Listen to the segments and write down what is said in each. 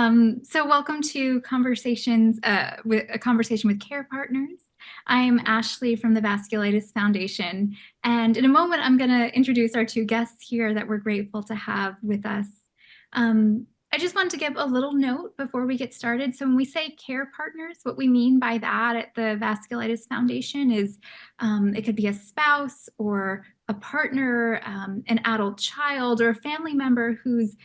So welcome to Conversations with a Conversation with Care Partners. I'm Ashley from the Vasculitis Foundation, and in a moment I'm going to introduce our two guests here that we're grateful to have with us. I just want to give a little note before we get started. So when we say care partners, what we mean by that at the Vasculitis Foundation is it could be a spouse or a partner, an adult child, or a family member who's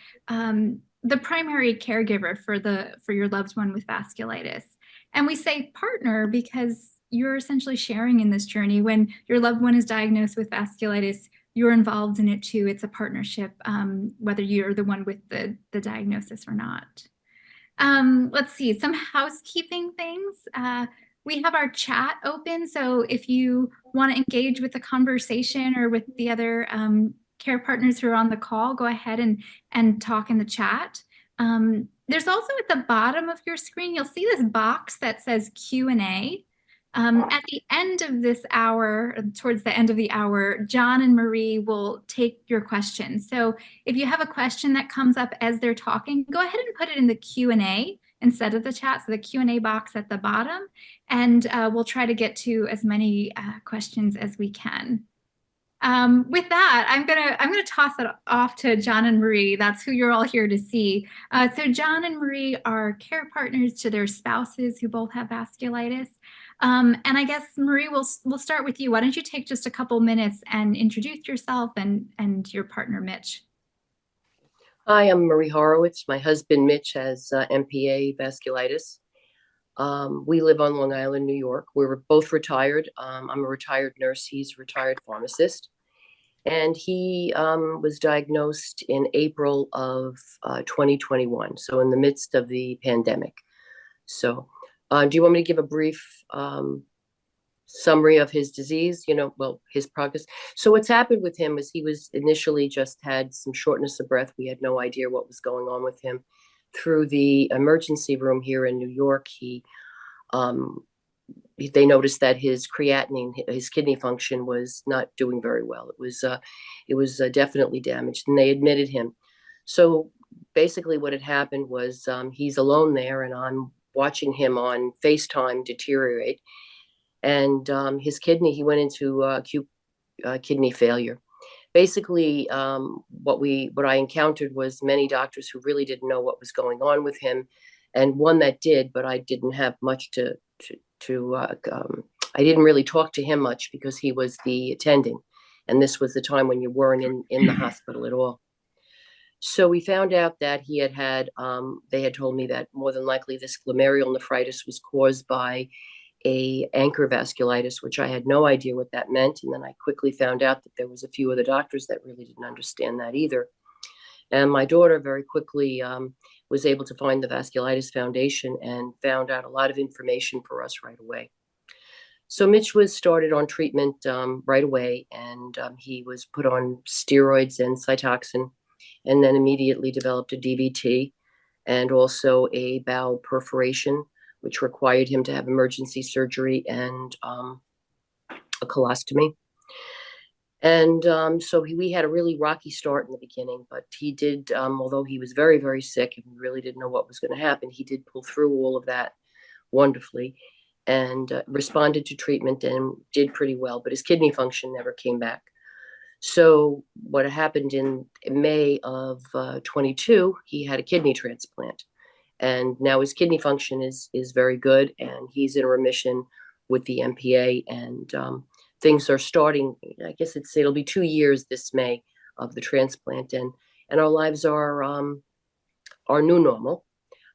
the primary caregiver for your loved one with vasculitis. And we say partner because you're essentially sharing in this journey. When your loved one is diagnosed with vasculitis, you're involved in it too. It's a partnership, whether you're the one with the diagnosis or not. Let's see, some housekeeping things. We have our chat open, so if you want to engage with the conversation or with the other care partners who are on the call, go ahead and talk in the chat. There's also at the bottom of your screen, you'll see this box that says Q&A. At the end of this hour, towards the end of the hour, John and Marie will take your questions. So if you have a question that comes up as they're talking, go ahead and put it in the Q&A instead of the chat, so the Q&A box at the bottom, and we'll try to get to as many questions as we can. With that, I'm gonna toss it off to John and Marie. That's who you're all here to see. So John and Marie are care partners to their spouses who both have vasculitis. And I guess Marie, we'll start with you. Why don't you take just a couple minutes and introduce yourself and your partner Mitch. Hi, I'm Marie Horowitz. My husband Mitch has MPA vasculitis. We live on Long Island, New York. We're both retired. I'm a retired nurse. He's a retired pharmacist. And he was diagnosed in April of 2021, so in the midst of the pandemic. So do you want me to give a brief summary of his disease, his progress? So what's happened with him is he was initially just had some shortness of breath. We had no idea what was going on with him. Through the emergency room here in New York, they noticed that his creatinine, his kidney function, was not doing very well. It was definitely damaged, and they admitted him. So basically what had happened was he's alone there, and I'm watching him on FaceTime deteriorate. And his kidney, he went into acute kidney failure. Basically, what I encountered was many doctors who really didn't know what was going on with him, and one that did, but I didn't have much I didn't really talk to him much because he was the attending, and this was the time when you weren't in the hospital at all. So we found out that he had they had told me that more than likely this glomerular nephritis was caused by a anchor vasculitis, which I had no idea what that meant. And then I quickly found out that there was a few other doctors that really didn't understand that either. And my daughter very quickly was able to find the Vasculitis Foundation and found out a lot of information for us right away. So Mitch was started on treatment right away, and he was put on steroids and Cytoxan, and then immediately developed a DVT and also a bowel perforation, which required him to have emergency surgery and a colostomy. And so we had a really rocky start in the beginning, but he did, although he was very, very sick and we really didn't know what was going to happen, he did pull through all of that wonderfully and responded to treatment and did pretty well, but his kidney function never came back. So what happened in May of 22, he had a kidney transplant. And now his kidney function is very good, and he's in remission with the MPA, and things are starting. I guess it'll be 2 years this May of the transplant, and our lives are new normal,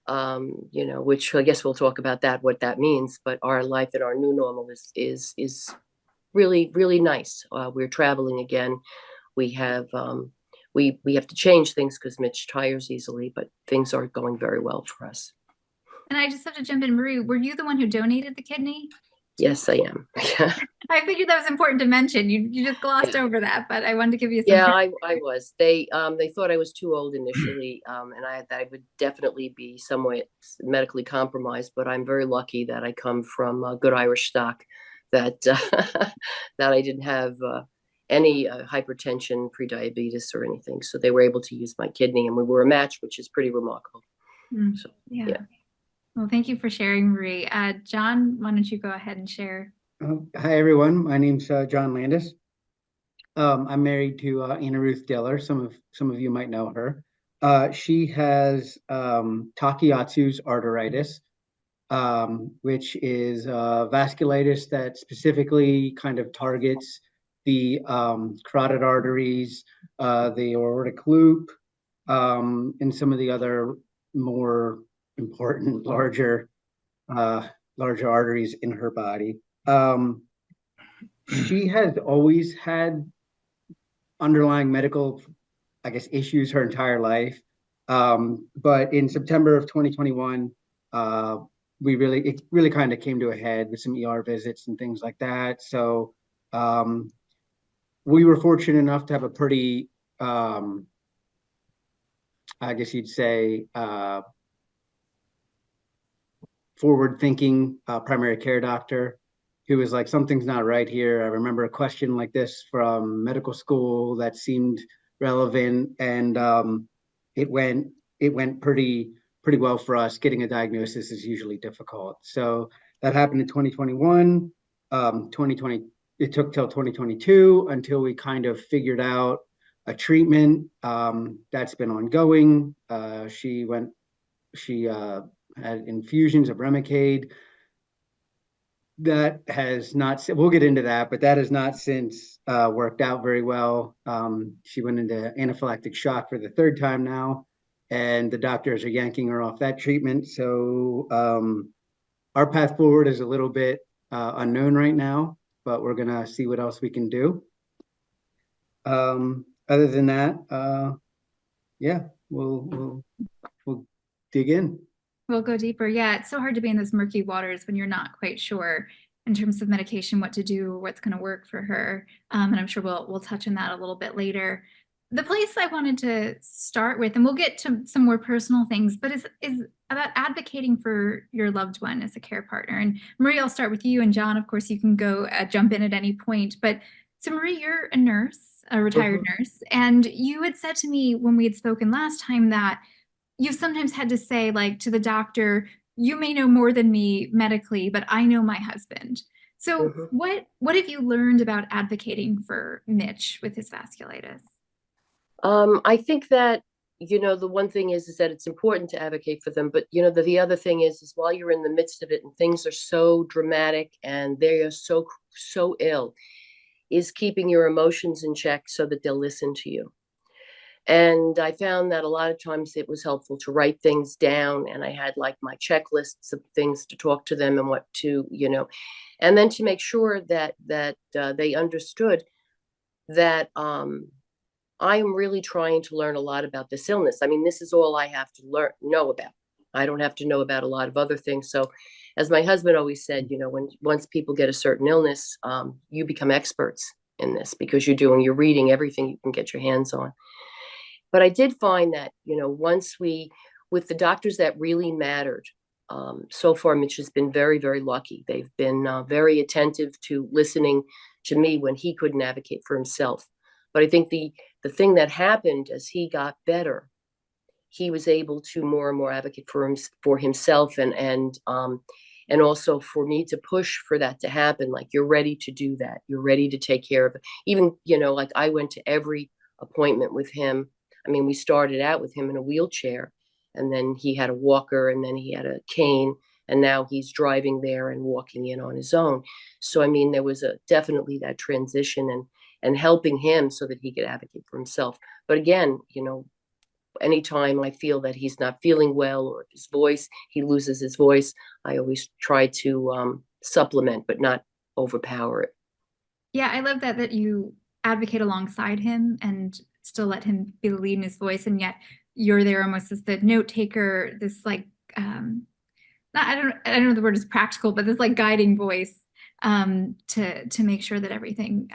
which I guess we'll talk about that, what that means. But our life at our new normal is really, really nice. We're traveling again. We have we have to change things because Mitch tires easily, but things are going very well for us. And I just have to jump in, Marie, were you the one who donated the kidney? Yes, I am. I figured that was important to mention. You just glossed over that, but I wanted to give you some. Yeah, I was. They thought I was too old initially, and I would definitely be somewhat medically compromised. But I'm very lucky that I come from good Irish stock, that that I didn't have any hypertension, prediabetes, or anything. So they were able to use my kidney, and we were a match, which is pretty remarkable. Mm. So, Yeah. yeah. Well, thank you for sharing, Marie. John, why don't you go ahead and share? Hi, everyone. My name's John Landis. I'm married to Anna Ruth Diller. Some of you might know her. She has Takayatsu's arteritis, which is vasculitis that specifically kind of targets the carotid arteries, the aortic loop, and some of the other more important, uh, larger arteries in her body. She has always had underlying medical, I guess, issues her entire life. But in September of 2021, it really kind of came to a head with some ER visits and things like that. So um, we were fortunate enough to have a pretty, I guess you'd say, forward-thinking primary care doctor who was like, something's not right here. I remember a question like this from medical school that seemed relevant, and it went pretty well for us. Getting a diagnosis is usually difficult, so that happened in 2021. 2020, it took till 2022 until we kind of figured out a treatment that's been ongoing. She had infusions of Remicade. That has not, we'll get into that, but that has not since worked out very well. She went into anaphylactic shock for the third time now, and the doctors are yanking her off that treatment. So our path forward is a little bit unknown right now, but we're going to see what else we can do. Other than that, yeah, we'll dig in. We'll go deeper. Yeah, it's so hard to be in those murky waters when you're not quite sure in terms of medication, what to do, what's going to work for her. And I'm sure we'll touch on that a little bit later. The place I wanted to start with, and we'll get to some more personal things, but is about advocating for your loved one as a care partner. And Marie, I'll start with you, and John, of course, you can go jump in at any point. But so Marie, you're a nurse, a retired nurse, and you had said to me when we had spoken last time that you sometimes had to say, like, to the doctor, you may know more than me medically, but I know my husband. So what have you learned about advocating for Mitch with his vasculitis? I think that, the one thing is that it's important to advocate for them, but the other thing is while you're in the midst of it and things are so dramatic and they are so ill, is keeping your emotions in check so that they'll listen to you. And I found that a lot of times it was helpful to write things down, and I had like my checklists of things to talk to them and what to, and then to make sure that they understood that I am really trying to learn a lot about this illness. I mean, this is all I have to know about. I don't have to know about a lot of other things. So, as my husband always said, once people get a certain illness, you become experts in this because you're reading everything you can get your hands on. But I did find that, with the doctors that really mattered, so far, Mitch has been very, very lucky. They've been very attentive to listening to me when he couldn't advocate for himself. But I think the thing that happened as he got better, he was able to more and more advocate for himself, and also for me to push for that to happen. Like, you're ready to do that. You're ready to take care of it. Even, like I went to every appointment with him. I mean, we started out with him in a wheelchair, and then he had a walker, and then he had a cane, and now he's driving there and walking in on his own. So, I mean, there was definitely that transition and helping him so that he could advocate for himself. But again, anytime I feel that he's not feeling well, or he loses his voice, I always try to supplement, but not overpower it. Yeah, I love that you advocate alongside him and still let him be the lead in his voice, and yet you're there almost as the note taker, this like I don't know the word is practical, but this like guiding voice to make sure that everything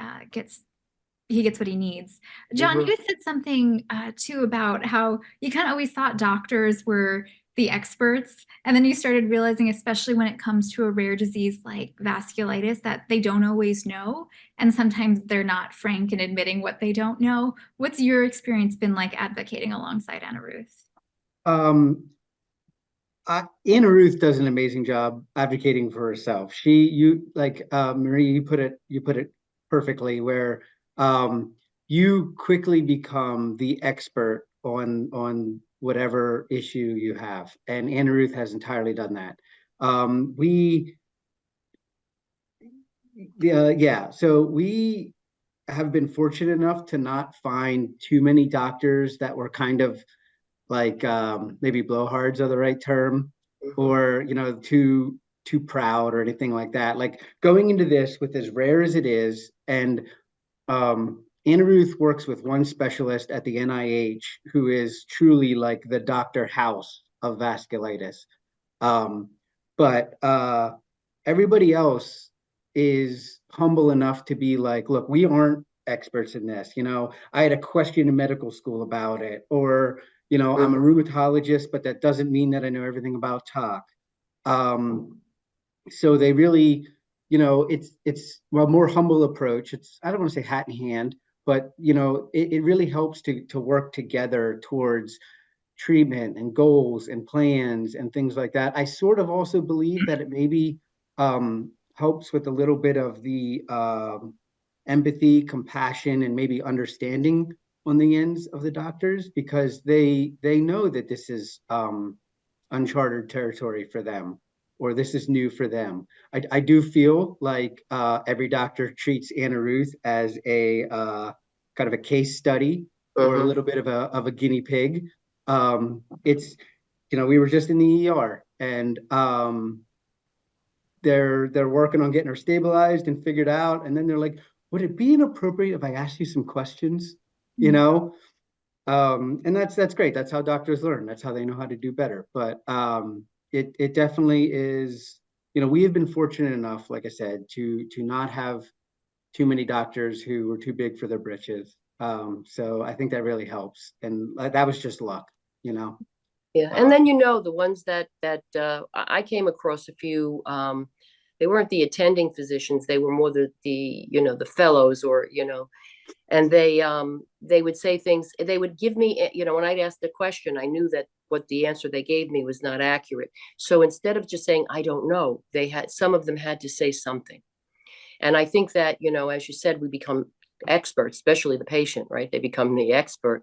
he gets what he needs. John, you had said something too about how you kind of always thought doctors were the experts, and then you started realizing, especially when it comes to a rare disease like vasculitis, that they don't always know, and sometimes they're not frank in admitting what they don't know. What's your experience been like advocating alongside Anna Ruth? Anna Ruth does an amazing job advocating for herself. Marie, you put it perfectly, where you quickly become the expert on whatever issue you have, and Anna Ruth has entirely done that. So we have been fortunate enough to not find too many doctors that were kind of like maybe blowhards are the right term, Mhm. or too proud or anything like that. Like going into this with as rare as it is, and Anna Ruth works with one specialist at the NIH who is truly like the Dr. House of vasculitis. Um, but everybody else is humble enough to be like, look, we aren't experts in this. I had a question in medical school about it, or, I'm a Mhm. rheumatologist, but that doesn't mean that I know everything about talk. So they really, it's a more humble approach. I don't want to say hat in hand, but it really helps to work together towards treatment and goals and plans and things like that. I sort of also believe that it maybe helps with a little bit of the empathy, compassion, and maybe understanding on the ends of the doctors, because they know that this is uncharted territory for them, or this is new for them. I do feel like every doctor treats Anna Ruth as a kind of a case study, or a Mhm. little bit of a guinea pig. It's we were just in the ER, and they're working on getting her stabilized and figured out, and then they're like, would it be inappropriate if I asked you some questions? You Mm. know, and that's great. That's how doctors learn. That's how they know how to do better. But it definitely is. We have been fortunate enough, like I said, to not have too many doctors who were too big for their britches. So I think that really helps, and that was just luck, you know. Yeah, and then the ones that I came across a few. They weren't the attending physicians; they were more the fellows, or and they would say things. They would give me, when I'd ask the question, I knew that what the answer they gave me was not accurate. So instead of just saying I don't know, some of them had to say something. And I think that, as you said, we become experts, especially the patient, right? They become the expert,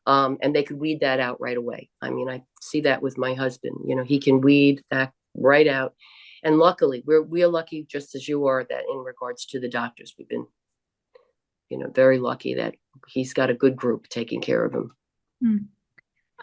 and they could weed that out right away. I mean, I see that with my husband. He can weed that right out. And luckily, we're lucky, just as you are, that in regards to the doctors, we've been, very lucky that he's got a good group taking care of him. Mm.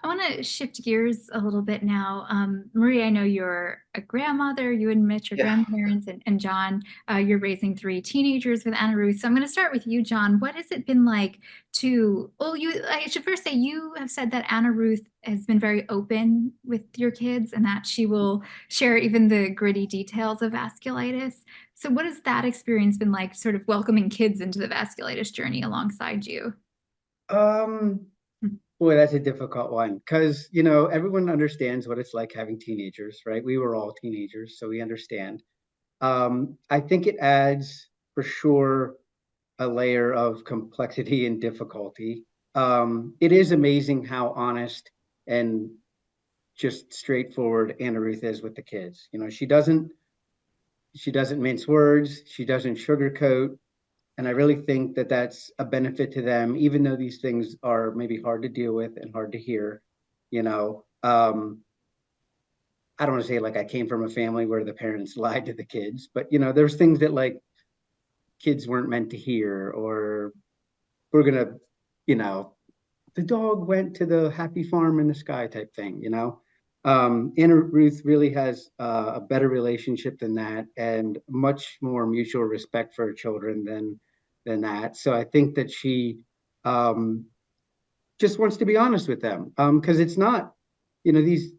I want to shift gears a little bit now. Marie, I know you're a grandmother. You and Mitch are Yeah. grandparents, and John, you're raising three teenagers with Anna Ruth. So I'm going to start with you, John. What has it been like I should first say you have said that Anna Ruth has been very open with your kids and that she will share even the gritty details of vasculitis. So what has that experience been like, sort of welcoming kids into the vasculitis journey alongside you? Um, Boy, that's a difficult one, because everyone understands what it's like having teenagers, right? We were all teenagers, so we understand. I think it adds for sure a layer of complexity and difficulty. It is amazing how honest and just straightforward Anna Ruth is with the kids. She doesn't mince words. She doesn't sugarcoat. And I really think that that's a benefit to them, even though these things are maybe hard to deal with and hard to hear. I don't want to say like I came from a family where the parents lied to the kids, but there's things that like kids weren't meant to hear, or we're gonna, you know, the dog went to the happy farm in the sky type thing. Anna Ruth really has a better relationship than that, and much more mutual respect for her children than that. So I think that she um, just wants to be honest with them, because it's not, these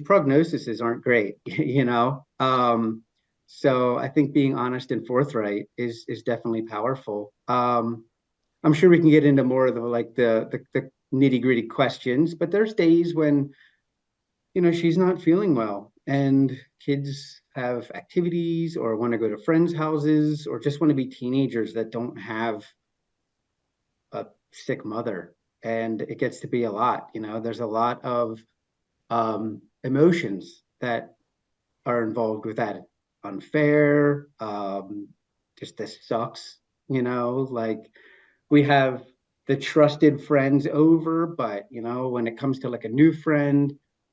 prognoses aren't great, So I think being honest and forthright is definitely powerful. I'm sure we can get into more of the nitty gritty questions, but there's days when she's not feeling well, and kids have activities or want to go to friends' houses, or just want to be teenagers that don't have a sick mother, and it gets to be a lot. There's a lot of emotions that are involved with that. Unfair, just this sucks, like we have the trusted friends over, but when it comes to like a new friend,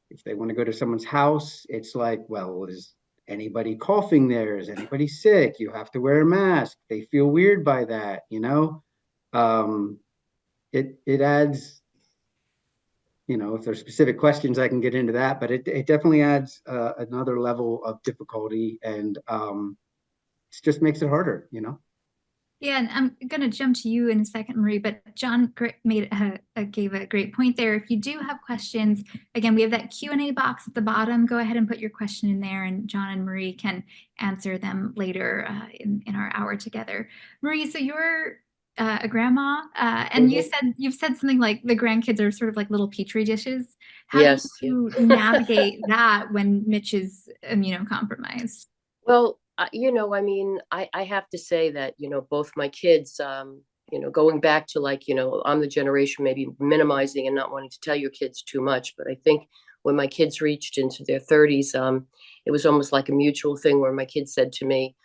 if they want to go to someone's house, it's like, well, is anybody coughing there? Is anybody sick? You have to wear a mask. They feel weird by that. Um, it adds, if there's specific questions, I can get into that, but it definitely adds another level of difficulty, and it just makes it harder. Yeah, and I'm going to jump to you in a second, Marie, but John gave a great point there. If you do have questions, again, we have that Q&A box at the bottom. Go ahead and put your question in there, and John and Marie can answer them later in our hour together. Marie, so you're a grandma, and you've said something like the grandkids are sort of like little petri dishes. How Yes. do you navigate that when Mitch is immunocompromised? Well, I mean, I have to say that, both my kids, going back to like, I'm the generation maybe minimizing and not wanting to tell your kids too much. But I think when my kids reached into their 30s, it was almost like a mutual thing where my kids said to me,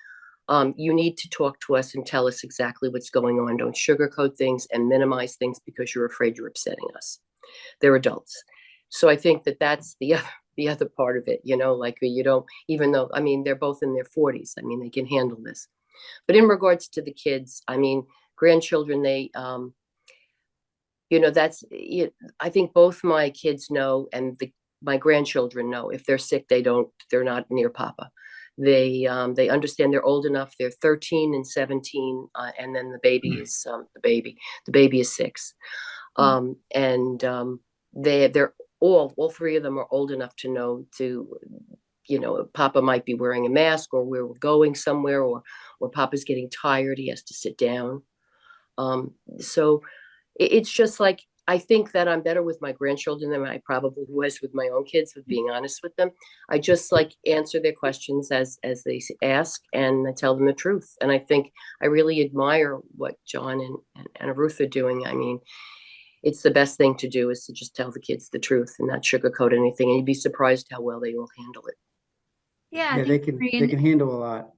you need to talk to us and tell us exactly what's going on. Don't sugarcoat things and minimize things because you're afraid you're upsetting us. They're adults. So I think that that's the other part of it, like you don't, even though, I mean, they're both in their 40s. I mean, they can handle this. But in regards to the kids, I mean, grandchildren, they, I think both my kids know, and my grandchildren know if they're sick, they're not near Papa. They understand they're old enough. They're 13 and 17, and then the baby is the baby is 6, and they're all three of them are old enough to know Papa might be wearing a mask, or we're going somewhere, or Papa's getting tired, he has to sit down. So it's just like, I think that I'm better with my grandchildren than I probably was with my own kids, with being honest with them. I just like answer their questions as they ask, and I tell them the truth. And I think I really admire what John and Ruth are doing. I mean, it's the best thing to do, is to just tell the kids the truth and not sugarcoat anything. And you'd be surprised how well they all handle it. Yeah, they can handle a lot.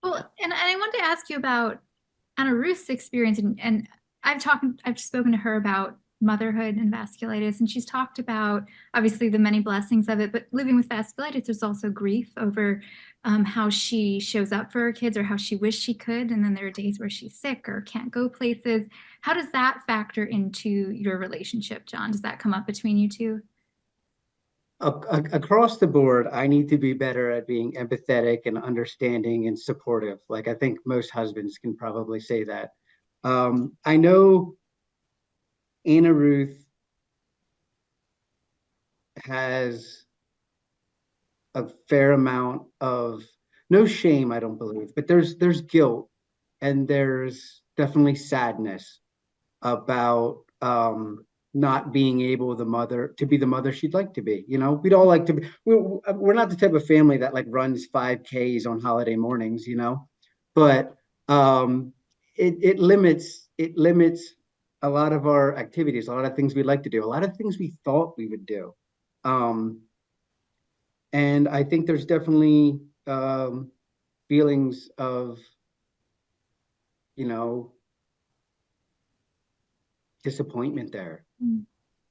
Well, and I wanted to ask you about Anna Ruth's experience, and I've spoken to her about motherhood and vasculitis, and she's talked about obviously the many blessings of it, but living with vasculitis, there's also grief over how she shows up for her kids, or how she wished she could, and then there are days where she's sick or can't go places. How does that factor into your relationship, John? Does that come up between you two? Across the board, I need to be better at being empathetic and understanding and supportive. Like, I think most husbands can probably say that. I know Anna Ruth has a fair amount of, no shame, I don't believe, but there's guilt, and there's definitely sadness about not being able to be the mother she'd like to be. We'd all like to be. We're not the type of family that like runs 5Ks on holiday mornings, but it limits a lot of our activities, a lot of things we'd like to do, a lot of things we thought we would do. And I think there's definitely feelings of, disappointment there.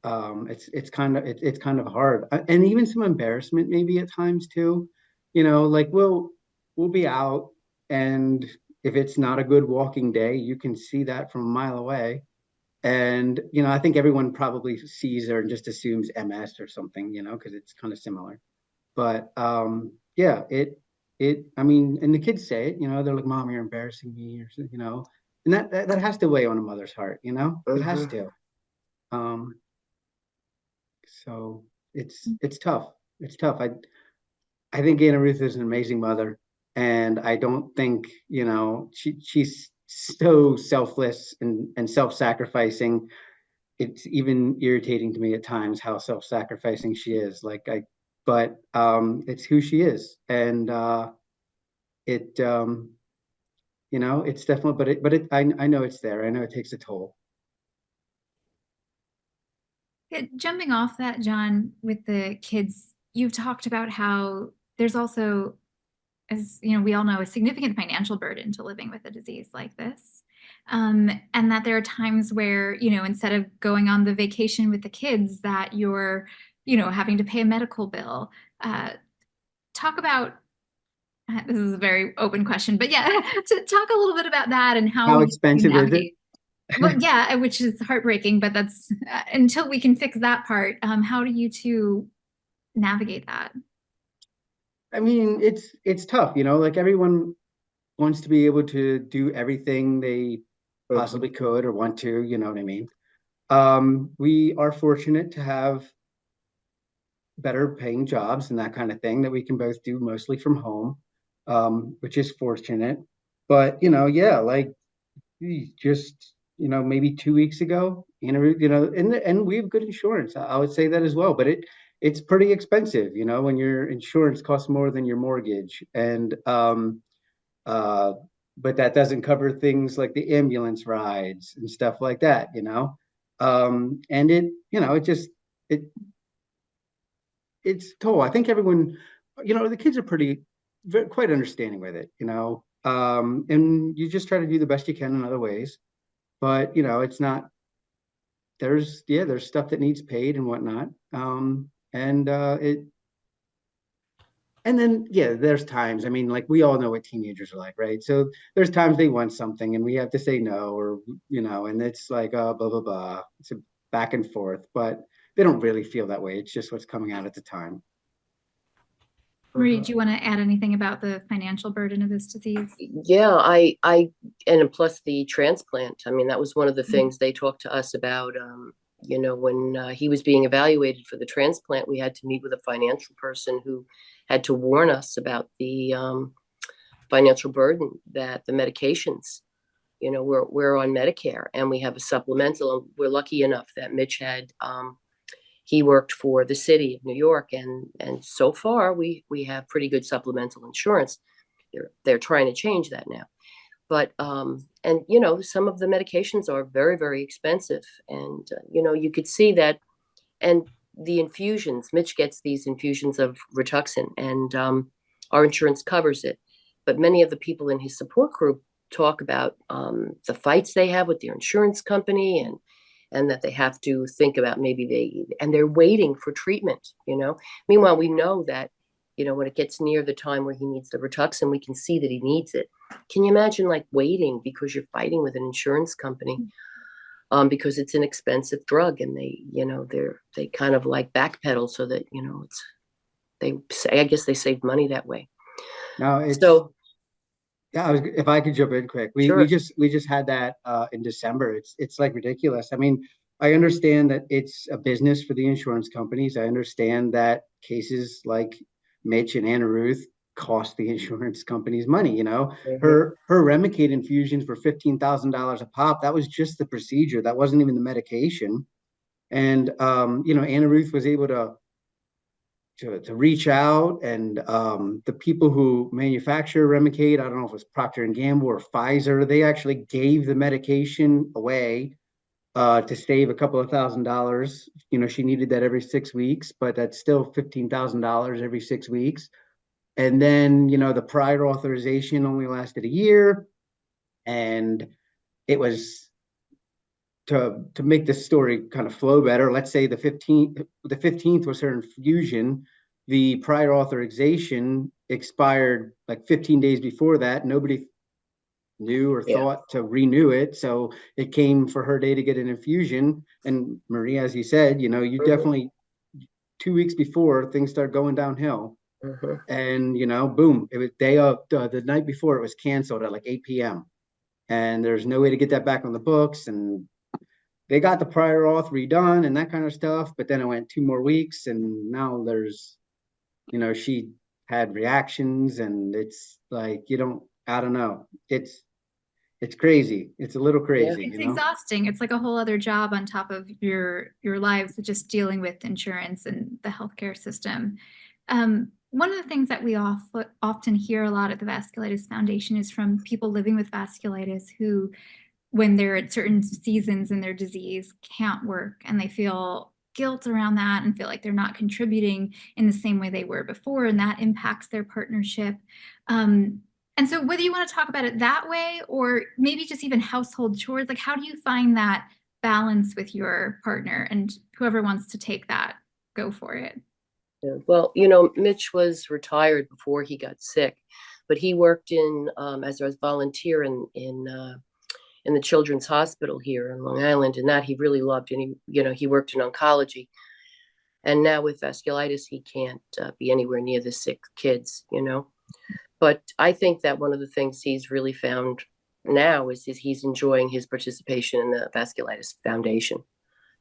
It's kind of hard, and even some embarrassment maybe at times too. Like we'll be out, and if it's not a good walking day, you can see that from a mile away. And I think everyone probably sees her and just assumes MS or something, because it's kind of similar. But yeah, I mean, and the kids say it, they're like, "Mom, you're embarrassing me," or and that has to weigh on a mother's heart, it has to. So it's tough. It's tough. I think Anna Ruth is an amazing mother, and I don't think, she's so selfless and self-sacrificing. It's even irritating to me at times how self-sacrificing she is. But it's who she is, and it it's definitely, I know it's there. I know it takes a toll. Yeah, jumping off that, John, with the kids, you've talked about how there's also, as you know, we all know, a significant financial burden to living with a disease like this. And that there are times where, you know, instead of going on the vacation with the kids, that you're, you know, having to pay a medical bill. Talk about, this is a very open question, but yeah, to talk a little bit about that and how How you expensive is it? navigate. Well, yeah, which is heartbreaking, but that's until we can fix that part. How do you two navigate that? I mean, it's tough, you know, like everyone wants to be able to do everything they Mhm. possibly could or want to, you know what I mean? We are fortunate to have better paying jobs and that kind of thing that we can both do mostly from home, which is fortunate. But, you know, yeah, like just, you know, maybe 2 weeks ago, you know, and we have good insurance. I would say that as well, but it's pretty expensive, you know, when your insurance costs more than your mortgage. And uh but that doesn't cover things like the ambulance rides and stuff like that, you know. And it, you know, it it's toll. I think everyone, you know, the kids are quite understanding with it, you know. And you just try to do the best you can in other ways. But, you know, it's not, there's stuff that needs paid and whatnot. And then, yeah, there's times, I mean, like we all know what teenagers are like, right? So there's times they want something and we have to say no, or, you know, and it's like, blah, blah, blah. It's a back and forth, but they don't really feel that way. It's just what's coming out at the time. Marie, Mhm. do you want to add anything about the financial burden of this disease? Yeah, and plus the transplant. I mean, that was one of the things they talked to us about. You know, when he was being evaluated for the transplant, we had to meet with a financial person who had to warn us about the financial burden that the medications. You know, we're on Medicare and we have a supplemental. And we're lucky enough that Mitch had he worked for the city of New York, and so far we have pretty good supplemental insurance. They're trying to change that now, but and you know, some of the medications are very expensive, and you know, you could see that. And the infusions, Mitch gets these infusions of Rituxan, and our insurance covers it, but many of the people in his support group talk about the fights they have with their insurance company, and that they have to think about maybe they're waiting for treatment, you know. Meanwhile, we know that, you know, when it gets near the time where he needs the Rituxan, we can see that he needs it. Can you imagine like waiting because you're fighting with an insurance company, because it's an expensive drug, and they, you know, they kind of like backpedal so that, you know, it's, they say, I guess they save money that way. Now it's, So yeah, if I could jump in quick, sure. we just had that in December. It's like ridiculous. I mean, I understand that it's a business for the insurance companies. I understand that cases like Mitch and Anna Ruth cost the insurance companies money. You know, Mm-hmm. her Remicade infusions were $15,000 a pop. That was just the procedure. That wasn't even the medication. And you know, Anna Ruth was able to reach out, and the people who manufacture Remicade, I don't know if it was Procter and Gamble or Pfizer, they actually gave the medication away to save a couple of $1,000s. You know, she needed that every 6 weeks, but that's still $15,000 every 6 weeks. And then, you know, the prior authorization only lasted a year, and it was to make this story kind of flow better. Let's say the 15th was her infusion. The prior authorization expired like 15 days before that. Nobody knew or Yeah. thought to renew it. So it came for her day to get an infusion. And Maria, as you said, you know, you Mm-hmm. definitely 2 weeks before things start going downhill. Mm-hmm. And, you know, boom, it was day of the night before it was canceled at like 8 p.m. And there's no way to get that back on the books. And they got the prior auth redone and that kind of stuff, but then it went 2 more weeks, and now there's, you know, she had reactions, and it's like I don't know. It's crazy. It's a little Yeah. crazy, It's you know. exhausting. It's like a whole other job on top of your lives, just dealing with insurance and the healthcare system. One of the things that we often hear a lot at the Vasculitis Foundation is from people living with vasculitis who, when they're at certain seasons in their disease, can't work and they feel guilt around that and feel like they're not contributing in the same way they were before, and that impacts their partnership. And so whether you want to talk about it that way or maybe just even household chores, like how do you find that balance with your partner? And whoever wants to take that, go for it. Yeah. Well, Mitch was retired before he got sick, but he worked as a volunteer in the Children's Hospital here in Long Island, and that he really loved. And he worked in oncology, and now with vasculitis, he can't be anywhere near the sick kids. But I think that one of the things he's really found now is he's enjoying his participation in the Vasculitis Foundation.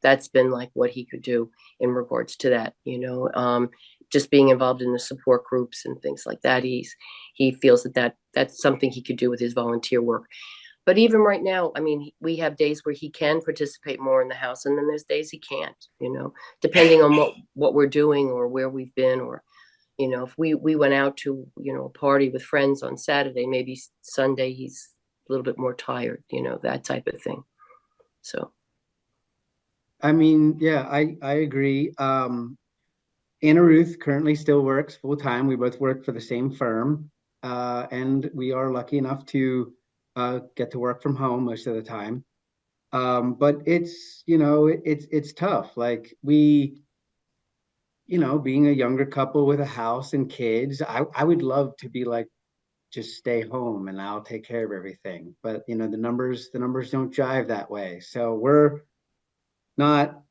That's been like what he could do in regards to that, just being involved in the support groups and things like that. He feels that's something he could do with his volunteer work. But even right now, I mean, we have days where he can participate more in the house, and then there's days he can't, depending on what we're doing or where we've been, or if we went out to a party with friends on Saturday, maybe Sunday he's a little bit more tired, that type of thing. So I mean, yeah, I agree. Anna Ruth currently still works full time. We both work for the same firm, and we are lucky enough to get to work from home most of the time. But it's tough. Like being a younger couple with a house and kids, I would love to be like, just stay home and I'll take care of everything. But the numbers don't jive that way. So we're not,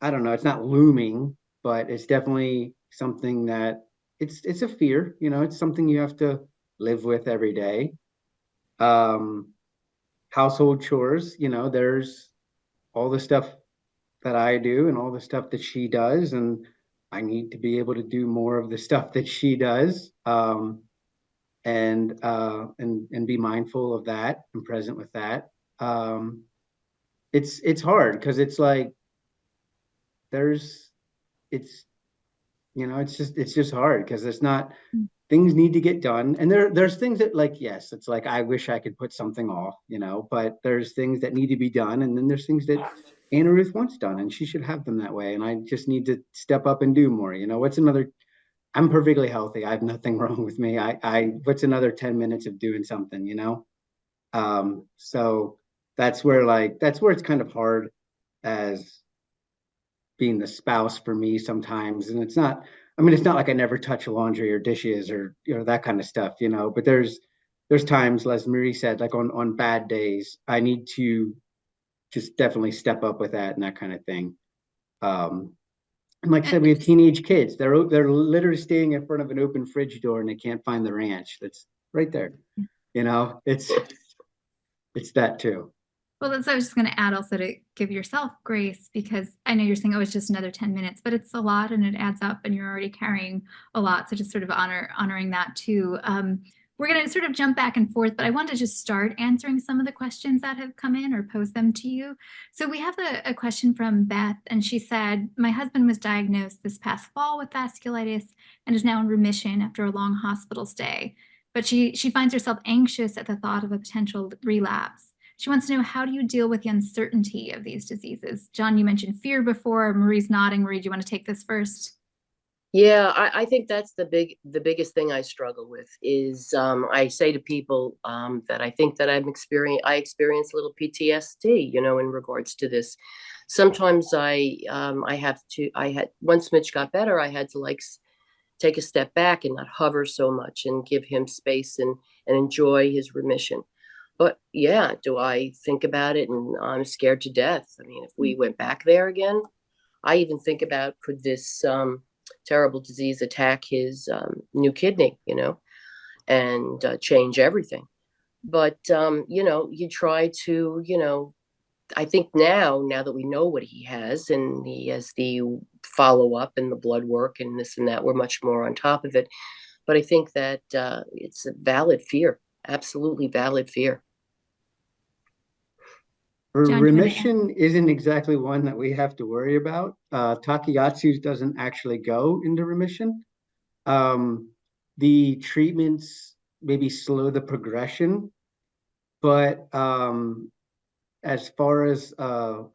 I don't know, it's not looming, but it's definitely something that it's a fear, it's something you have to live with every day. Household chores, there's all the stuff that I do and all the stuff that she does, and I need to be able to do more of the stuff that she does, and be mindful of that and present with that. It's hard because it's like there's it's it's just hard because it's not, things need to get done, and there's things that, like, yes, it's like I wish I could put something off, but there's things that need to be done, and then there's things that Anna Ruth wants done, and she should have them that way, and I just need to step up and do more. I'm perfectly healthy. I have nothing wrong with me. What's another 10 minutes of doing something? So that's where it's kind of hard as being the spouse for me sometimes. And it's not like I never touch laundry or dishes or, that kind of stuff, but there's times, as Marie said, like on bad days, I need to just definitely step up with that and that kind of thing. And like I said, we have teenage kids. They're literally staying in front of an open fridge door and they can't find the ranch that's right there. It's that too. Well, that's what I was just going to add also, to give yourself grace, because I know you're saying, oh, it's just another 10 minutes, but it's a lot and it adds up and you're already carrying a lot. So just sort of honoring that too. We're going to sort of jump back and forth, but I want to just start answering some of the questions that have come in or pose them to you. So we have a question from Beth, and she said, my husband was diagnosed this past fall with vasculitis and is now in remission after a long hospital stay. But she finds herself anxious at the thought of a potential relapse. She wants to know, how do you deal with the uncertainty of these diseases? John, you mentioned fear before. Marie's nodding. Marie, do you want to take this first? Yeah, I think that's the biggest thing I struggle with is I say to people that I think that I experience a little PTSD, in regards to this. Sometimes once Mitch got better, I had to take a step back and not hover so much and give him space and enjoy his remission. But yeah, do I think about it and I'm scared to death? I mean, if we went back there again, I even think about, could this terrible disease attack his new kidney, and change everything. But, you try to, I think now that we know what he has and he has the follow-up and the blood work and this and that, we're much more on top of it. But I think that it's a valid fear, absolutely valid fear. John, Remission isn't exactly one that we have to worry about. Takayatsu's doesn't actually go into remission. The treatments maybe slow the progression, but as far as a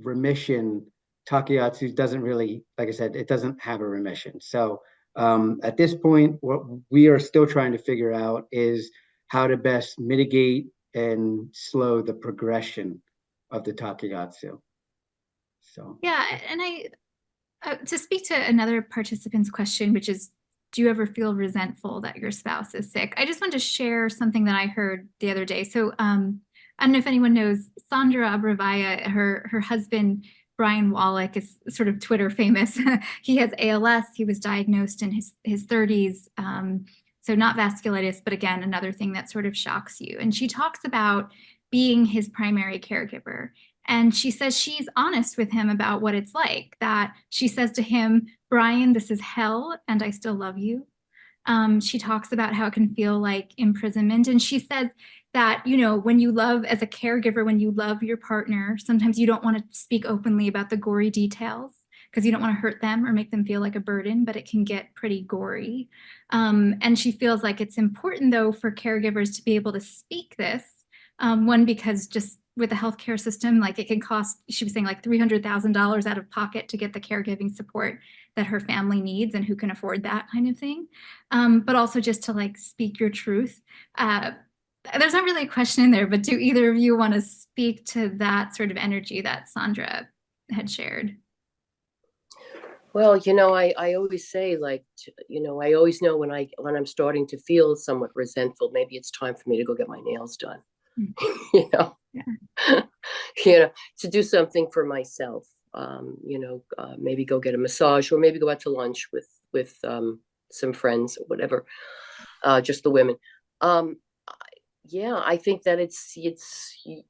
remission, Takiatsu doesn't really, like I said, it doesn't have a remission. So at this point, what we are still trying to figure out is how to best mitigate and slow the progression of the Takiatsu. So Yeah, and to speak to another participant's question, which is, do you ever feel resentful that your spouse is sick? I just want to share something that I heard the other day. So I don't know if anyone knows Sandra Abravaya, her husband, Brian Wallach, is sort of Twitter famous. He has ALS. He was diagnosed in his 30s. So not vasculitis, but again, another thing that sort of shocks you. And she talks about being his primary caregiver. And she says she's honest with him about what it's like, that she says to him, Brian, this is hell, and I still love you. She talks about how it can feel like imprisonment. And she says that, you know, when you love as a caregiver, when you love your partner, sometimes you don't want to speak openly about the gory details because you don't want to hurt them or make them feel like a burden, but it can get pretty gory. And she feels like it's important, though, for caregivers to be able to speak this. One, because just with the healthcare system, like it can cost, she was saying, like $300,000 out of pocket to get the caregiving support that her family needs, and who can afford that kind of thing. But also just to like speak your truth. There's not really a question in there, but do either of you want to speak to that sort of energy that Sandra had shared? Well, I always say, like, I always know when I'm starting to feel somewhat resentful, maybe it's time for me to go get my nails done. you know Yeah. to do something for myself. Maybe go get a massage, or maybe go out to lunch with some friends or whatever, just the women. Yeah, I think that it's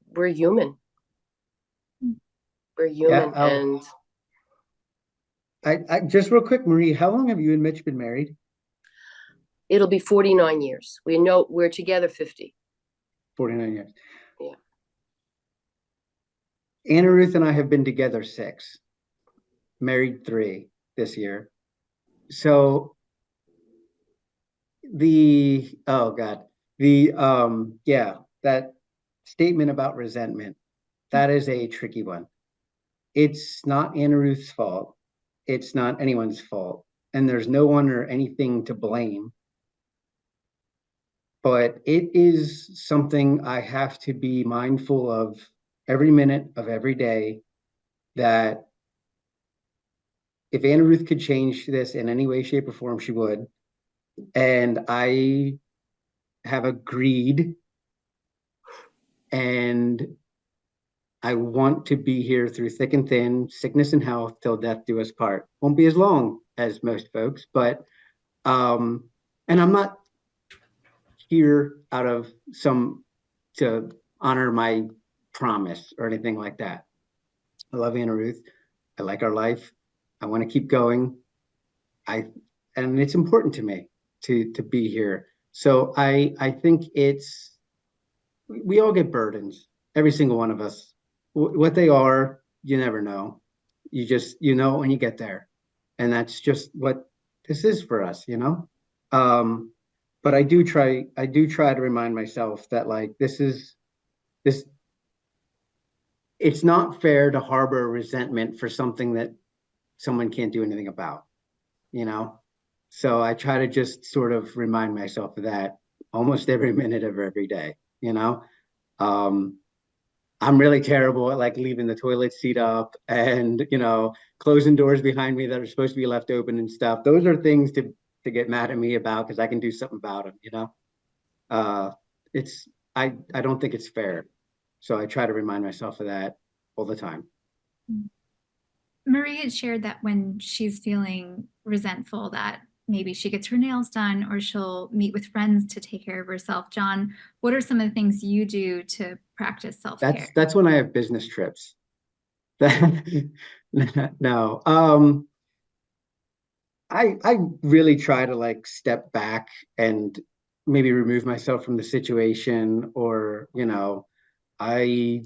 we're human. We're human. yeah, And I just real quick, Marie, how long have you and Mitch been married? it'll be 49 years. We're together 50. 49 years. Yeah. Anna Ruth and I have been together 6, married 3 this year. So that statement about resentment, that is a tricky one. It's not Anna Ruth's fault. It's not anyone's fault. And there's no one or anything to blame. But it is something I have to be mindful of every minute of every day, that if Anna Ruth could change this in any way, shape, or form, she would. And I have agreed, and I want to be here through thick and thin, sickness and health, till death do us part. Won't be as long as most folks, but and I'm not here out of to honor my promise or anything like that. I love Anna Ruth. I like our life. I want to keep going. And it's important to me to be here. So I think we all get burdens, every single one of us. What they are, you never know. You know when you get there, and that's just what this is for us, But I do try to remind myself that, like, this. It's not fair to harbor resentment for something that someone can't do anything about, So I try to just sort of remind myself of that almost every minute of every day, I'm really terrible at like leaving the toilet seat up and, closing doors behind me that are supposed to be left open and stuff. Those are things to get mad at me about, because I can do something about them, I don't think it's fair. So I try to remind myself of that all the time. Marie had shared that when she's feeling resentful, that maybe she gets her nails done or she'll meet with friends to take care of herself. John, what are some of the things you do to practice self-care? That's when I have business trips. No. I really try to like step back and maybe remove myself from the situation, or, I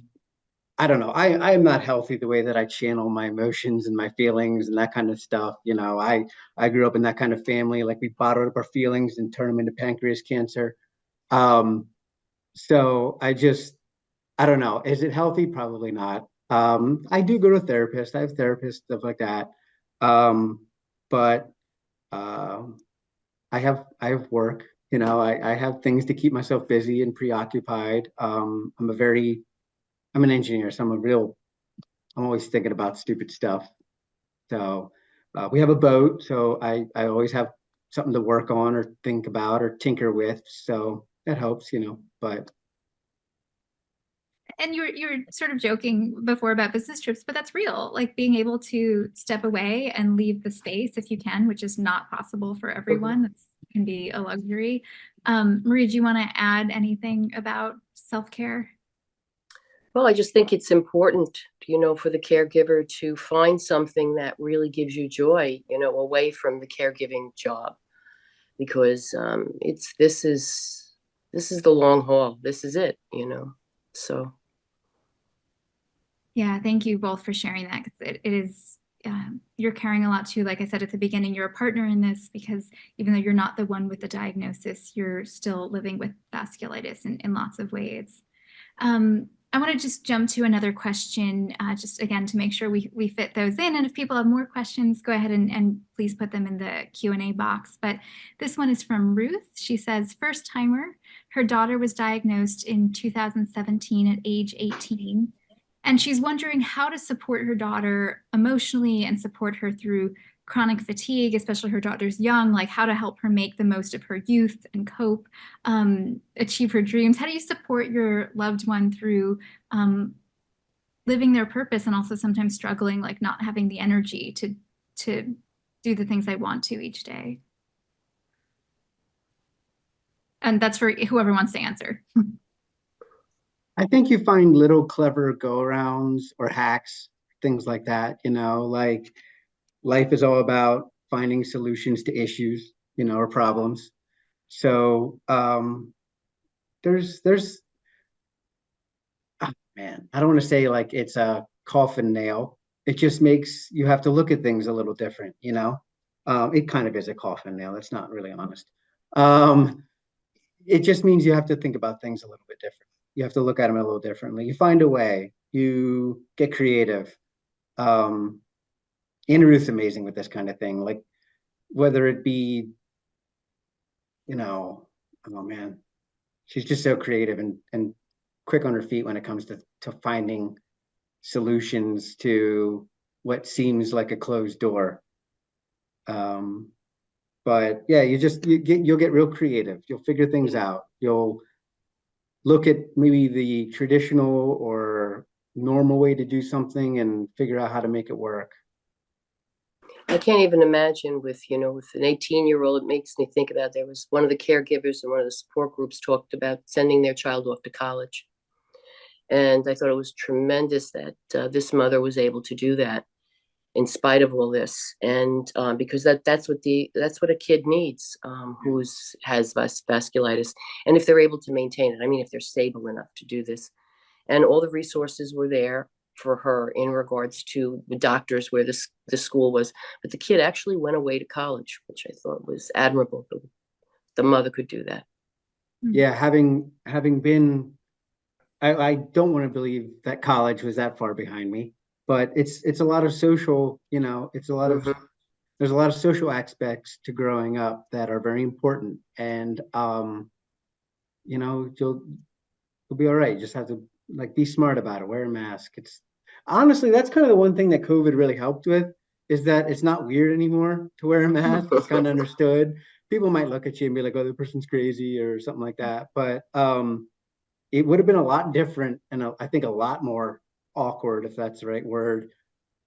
don't know. I am not healthy the way that I channel my emotions and my feelings and that kind of stuff. I grew up in that kind of family. Like, we bottled up our feelings and turned them into pancreas cancer. So I don't know. Is it healthy? Probably not. I do go to a therapist. I have therapists, stuff like that. But I have work, I have things to keep myself busy and preoccupied. I'm an engineer, so I'm always thinking about stupid stuff. So we have a boat, so I always have something to work on or think about or tinker with. So that helps. But And you're sort of joking before about business trips, but that's real. Like being able to step away and leave the space if you can, which is not possible for everyone. That can be a luxury. Marie, do you want to add anything about self-care? Well, I just think it's important, for the caregiver to find something that really gives you joy, away from the caregiving job, because this is the long haul. This is it. So Yeah, thank you both for sharing that, because it is, you're carrying a lot too. Like I said at the beginning, you're a partner in this because even though you're not the one with the diagnosis, you're still living with vasculitis in lots of ways. I want to just jump to another question, just again to make sure we fit those in. And if people have more questions, go ahead and please put them in the Q&A box. But this one is from Ruth. She says, first timer, her daughter was diagnosed in 2017 at age 18. And she's wondering how to support her daughter emotionally and support her through chronic fatigue, especially her daughter's young, like how to help her make the most of her youth and cope, achieve her dreams. How do you support your loved one through living their purpose and also sometimes struggling, like not having the energy to do the things they want to each day? And that's for whoever wants to answer. I think you find little clever go-arounds or hacks, things like that, like life is all about finding solutions to issues, or problems. So there's oh, man, I don't want to say like it's a coffin nail. It just makes you have to look at things a little different. It kind of is a coffin nail. That's not really honest. Um, it just means you have to think about things a little bit different. You have to look at them a little differently. You find a way. You get creative. Um, Anna Ruth's amazing with this kind of thing. Like whether it be, oh man, she's just so creative and quick on her feet when it comes to finding solutions to what seems like a closed door. But yeah, you'll get real creative. You'll figure things out. You'll look at maybe the traditional or normal way to do something and figure out how to make it work. I can't even imagine with an 18-year-old. It makes me think about, there was one of the caregivers and one of the support groups talked about sending their child off to college. And I thought it was tremendous that this mother was able to do that in spite of all this. And because that's what a kid needs, has vasculitis. And if they're able to maintain it, I mean, if they're stable enough to do this. And all the resources were there for her in regards to the doctors where the school was. But the kid actually went away to college, which I thought was admirable. The mother could do that. Yeah, having been, I don't want to believe that college was that far behind me, but it's a lot of social, it's a lot of there's a lot of social aspects to growing up that are very important. And you'll be all right. You just have to like be smart about it, wear a mask. It's honestly, that's kind of the one thing that COVID really helped with, is that it's not weird anymore to wear a mask. It's kind of understood. People might look at you and be like, oh, the person's crazy or something like that. But it would have been a lot different and I think a lot more awkward, if that's the right word,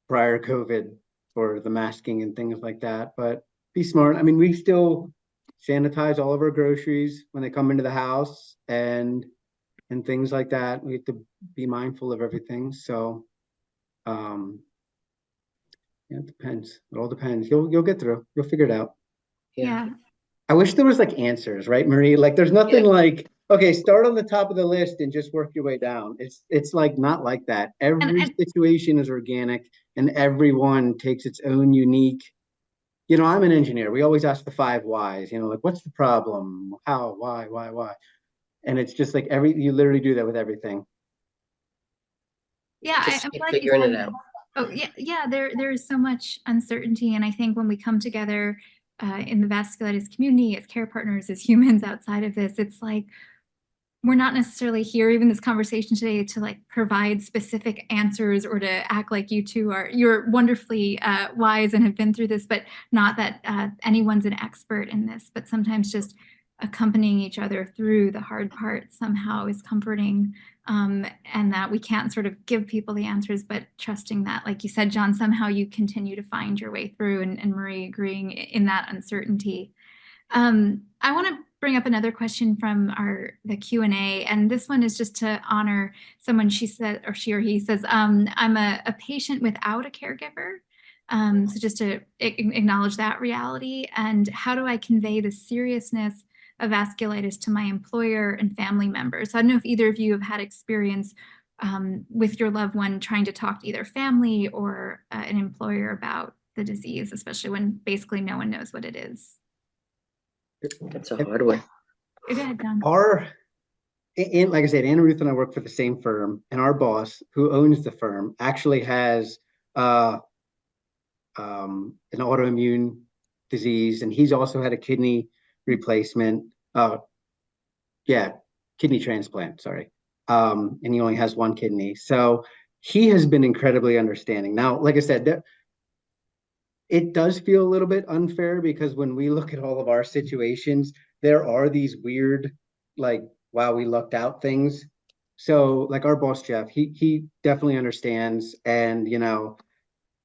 prior COVID for the masking and things like that. But be smart. I mean, we still sanitize all of our groceries when they come into the house and things like that. We have to be mindful of everything. So yeah, it depends. It all depends. You'll get through. You'll figure it out. Yeah. I wish there was like answers, right, Marie? Like there's nothing like, okay, start on the top of the list and just work your way down. It's like not like that. Every situation is organic and everyone takes its own unique. I'm an engineer. We always ask the 5 whys, like what's the problem? How, why? And it's just like you literally do that with everything. Yeah, Just I'm keep glad you figuring said it that. out. Oh, yeah, yeah, there is so much uncertainty. And I think when we come together in the vasculitis community as care partners, as humans outside of this, it's like we're not necessarily here, even this conversation today, to like provide specific answers or to act like you two are, you're wonderfully wise and have been through this, but not that anyone's an expert in this, but sometimes just accompanying each other through the hard part somehow is comforting. And that we can't sort of give people the answers, but trusting that, like you said, John, somehow you continue to find your way through, and Marie agreeing in that uncertainty. I want to bring up another question from the Q&A, and this one is just to honor someone. She said, or she or he says, I'm a patient without a caregiver. So just to acknowledge that reality, and how do I convey the seriousness of vasculitis to my employer and family members? So I don't know if either of you have had experience with your loved one trying to talk to either family or an employer about the disease, especially when basically no one knows what it is. That's a hard one. Go ahead, John. Like I said, Anna Ruth and I work for the same firm, and our boss, who owns the firm, actually has an autoimmune disease, and he's also had a kidney replacement. Kidney transplant, sorry. And he only has one kidney. So he has been incredibly understanding. Now, like I said, it does feel a little bit unfair because when we look at all of our situations, there are these weird, like, wow, we lucked out things. So, like our boss, Jeff, he definitely understands. And,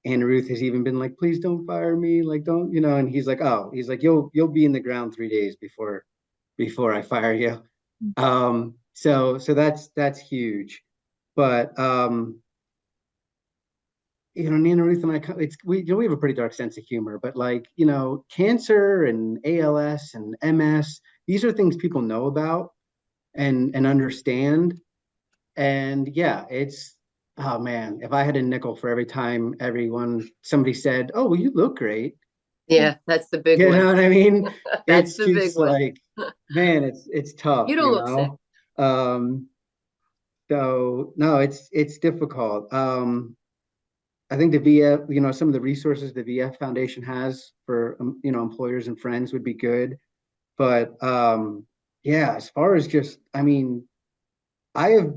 Anna Ruth has even been like, please don't fire me. Like, don't, and he's like, oh, he's like, you'll be in the ground 3 days before I fire you. So that's huge. But Nana Ruth and I, we have a pretty dark sense of humor, but like, cancer and ALS and MS, these are things people know about and understand. And yeah, oh man, if I had a nickel for every time somebody said, oh, well, you look great. Yeah, that's the big You one. know what I mean? That's It's the big just one. like, man, it's tough, You don't look sick. So no, it's difficult. I think the VF, some of the resources the VF Foundation has for employers and friends would be good. But yeah, as far as I have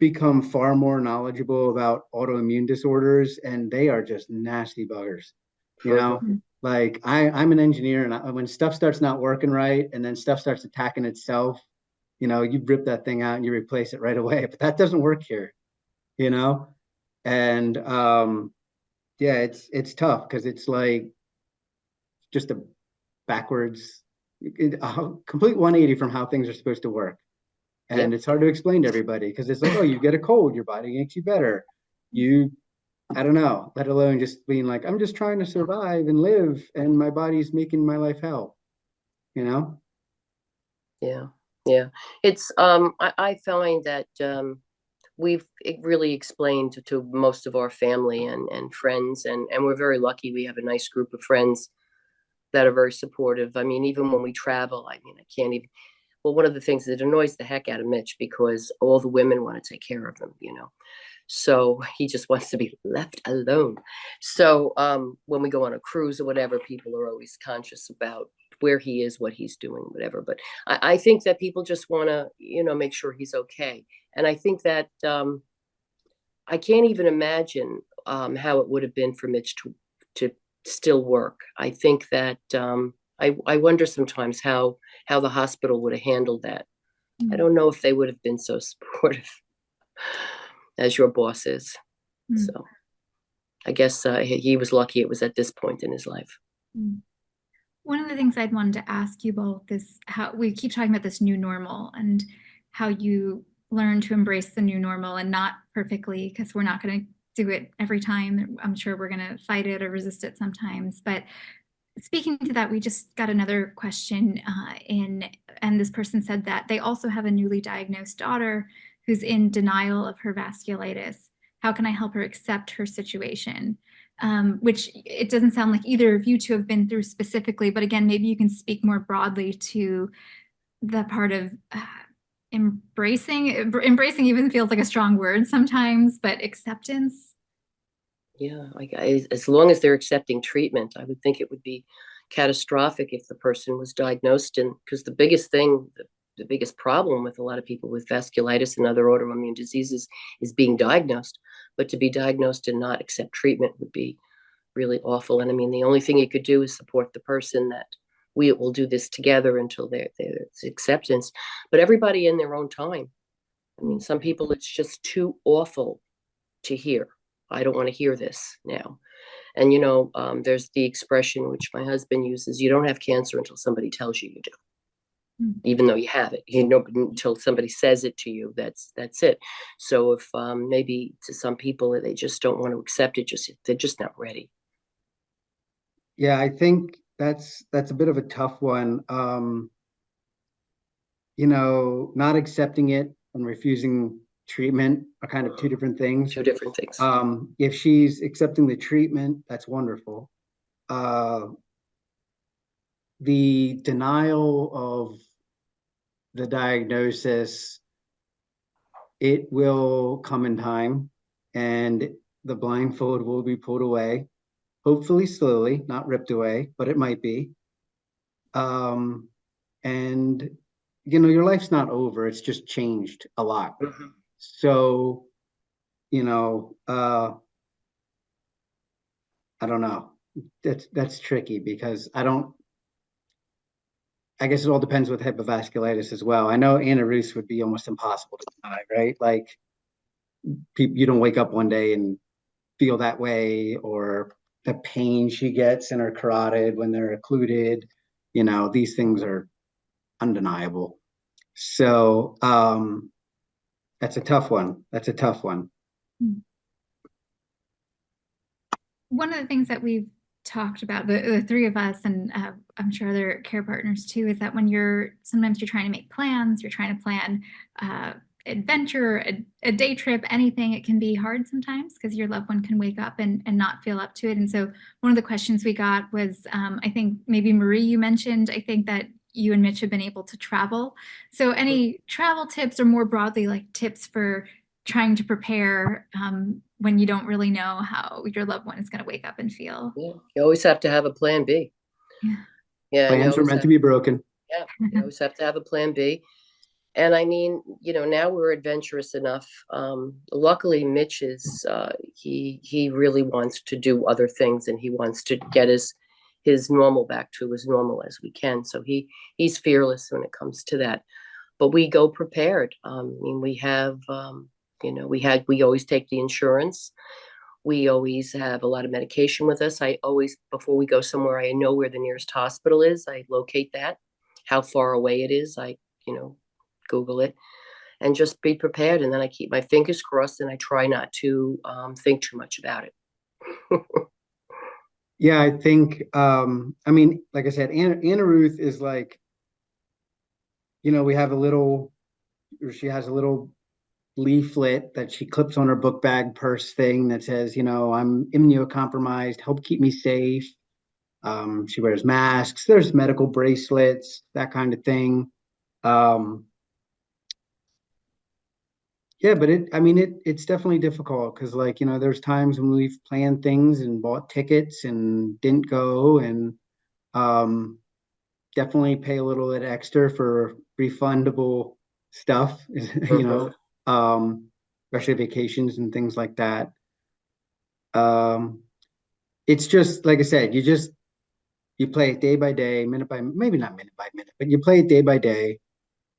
become far more knowledgeable about autoimmune disorders, and they are just nasty buggers. Like I'm an engineer, and when stuff starts not working right, and then stuff starts attacking itself, you rip that thing out and you replace it right away. But that doesn't work here, and yeah, it's tough because it's like just a backwards, a complete 180 from how things are supposed to work. And Yep. it's hard to explain to everybody because it's like, oh, you get a cold, your body makes you better. I don't know, let alone just being like, I'm just trying to survive and live, and my body's making my life hell, Yeah. Yeah. It's I find that we've really explained to most of our family and friends, and we're very lucky. We have a nice group of friends that are very supportive. I mean, even when we travel, I can't even. Well, one of the things that annoys the heck out of Mitch, because all the women want to take care of him, so he just wants to be left alone. So when we go on a cruise or whatever, people are always conscious about where he is, what he's doing, whatever. But I think that people just want to, make sure he's okay. And I think that I can't even imagine how it would have been for Mitch to still work. I think that I wonder sometimes how the hospital would have handled that. I don't know if they would have been so supportive as your boss is. So I guess he was lucky it was at this point in his life. One of the things I'd wanted to ask you both is how we keep talking about this new normal and how you learn to embrace the new normal, and not perfectly, because we're not going to do it every time. I'm sure we're going to fight it or resist it sometimes. But speaking to that, we just got another question and this person said that they also have a newly diagnosed daughter who's in denial of her vasculitis. How can I help her accept her situation? Which it doesn't sound like either of you two have been through specifically, but again, maybe you can speak more broadly to the part of embracing even feels like a strong word sometimes, but acceptance. Yeah, as long as they're accepting treatment, I would think it would be catastrophic if the person was diagnosed. And because the biggest thing, the biggest problem with a lot of people with vasculitis and other autoimmune diseases is being diagnosed. But to be diagnosed and not accept treatment would be really awful. And I mean, the only thing you could do is support the person that we will do this together until there's acceptance. But everybody in their own time. I mean, some people it's just too awful to hear. I don't want to hear this now. And, there's the expression which my husband uses, you don't have cancer until somebody tells you you do, even though you have it, until somebody says it to you, that's it. So if maybe to some people, they just don't want to accept it, they're just not ready. Yeah, I think that's a bit of a tough one. Not accepting it and refusing treatment are kind of two different things. Two different things. If she's accepting the treatment, that's wonderful. The denial of the diagnosis, it will come in time, and the blindfold will be pulled away, hopefully slowly, not ripped away, but it might be. And your life's not over, it's just changed a lot. Mm-hmm. So, I don't know. That's tricky because I guess it all depends with type of vasculitis as well. I know Anna Ruth would be almost impossible to deny, right? Like you don't wake up one day and feel that way, or the pain she gets in her carotid when they're occluded. These things are undeniable. So that's a tough one. One of the things that we've talked about, the three of us, and I'm sure other care partners too, is that when sometimes you're trying to make plans, you're trying to plan adventure, a day trip, anything, it can be hard sometimes because your loved one can wake up and not feel up to it. And so one of the questions we got was, I think maybe Marie, you mentioned, I think that you and Mitch have been able to travel. So any travel tips, or more broadly, like tips for trying to prepare when you don't really know how your loved one is going to wake up and feel? Yeah, you always have to have a plan B. Yeah, plans are meant to be broken. Yeah, you always have to have a plan B. And I mean, now we're adventurous enough. Luckily, Mitch is he really wants to do other things, and he wants to get his normal back to as normal as we can. So he's fearless when it comes to that. But we go prepared. I mean, we have we always take the insurance. We always have a lot of medication with us. I always, before we go somewhere, I know where the nearest hospital is. I locate that, how far away it is. I Google it, and just be prepared. And then I keep my fingers crossed, and I try not to think too much about it. Yeah, I think, I mean, like I said, Anna Ruth is like, we have she has a little leaflet that she clips on her book bag purse thing that says, I'm immunocompromised, help keep me safe. She wears masks, there's medical bracelets, that kind of thing. Yeah, but it's definitely difficult because, like, there's times when we've planned things and bought tickets and didn't go, and definitely pay a little bit extra for refundable stuff, especially vacations and things like that. It's just, like I said, you play it day by day, maybe not minute by minute, but you play it day by day.